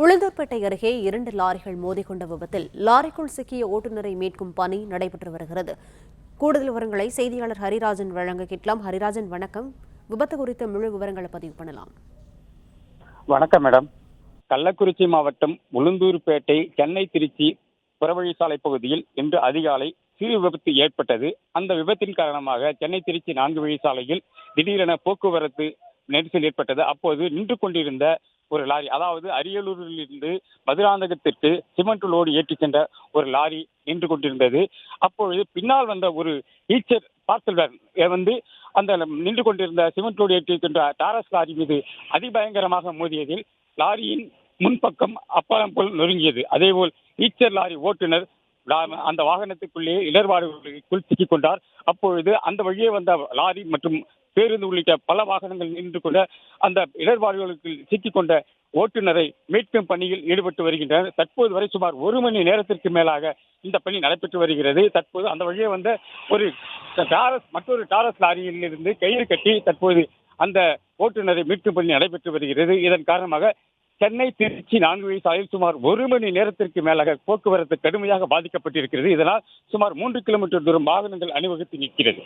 உளுந்தூர்பேட்டை அருகே 2 லாரிகள் மோதிக்கொண்ட விபத்தில் லாரிக்குள் சிக்கிய ஓட்டுநரை மீட்கும் பணி நடைபெற்று வருகிறது. கூடுதல் விவரங்களை செய்தியாளர் ஹரிராஜன் வழங்க கேட்கலாம். ஹரிராஜன், வணக்கம். விபத்து குறித்த முழு விவரங்களை பதிவு பண்ணலாம். வணக்கம் மேடம். கள்ளக்குறிச்சி மாவட்டம் உளுந்தூர்பேட்டை சென்னை திருச்சி புறவழிச்சாலை பகுதியில் இன்று அதிகாலை சிறு விபத்து ஏற்பட்டது. அந்த விபத்தின் காரணமாக சென்னை திருச்சி 4 வழிச்சாலையில் திடீரென போக்குவரத்து நெரிசல் ஏற்பட்டது. அப்போது நின்று கொண்டிருந்த ஒரு லாரி, அதாவது அரியலூரில் இருந்து மதுராந்தகத்திற்கு சிமெண்ட் லோடு ஏற்றி சென்ற ஒரு லாரி நின்று கொண்டிருந்தது. அப்பொழுது பின்னால் வந்த ஒரு ஈச்சர் பார்சல் வேன் அந்த நின்று கொண்டிருந்த சிமெண்ட் லோடு ஏற்றி சென்ற டாரஸ் லாரி மீது அதிபயங்கரமாக மோதியதில் லாரியின் முன்பக்கம் அப்பளம் போல் நொறுங்கியது. அதேபோல் ஈச்சர் லாரி ஓட்டுநர் அந்த வாகனத்துக்குள்ளே இடர்பாடுகளுக்குள் சிக்கிக் கொண்டார். அப்பொழுது அந்த வழியே வந்த லாரி மற்றும் பேருந்து உள்ளிட்ட பல வாகனங்கள் நின்று கொண்ட அந்த இடர்பாடுகளுக்கு சிக்கிக் கொண்ட ஓட்டுநரை மீட்கும் பணியில் ஈடுபட்டு வருகின்றனர். தற்போது வரை சுமார் 1 மணி நேரத்திற்கு மேலாக இந்த பணி நடைபெற்று வருகிறது. தற்போது அந்த வழியே வந்த மற்றொரு டாரஸ் லாரியில் இருந்து கயிறு கட்டி தற்போது அந்த ஓட்டுநரை மீட்கும் பணி நடைபெற்று வருகிறது. இதன் காரணமாக சென்னை திருச்சி 4 வழிச்சாலையில் சுமார் 1 மணி நேரத்திற்கு மேலாக போக்குவரத்து கடுமையாக பாதிக்கப்பட்டிருக்கிறது. இதனால் சுமார் 3 கிலோமீட்டர் தூரம் வாகனங்கள் அணிவகுத்து நிற்கிறது.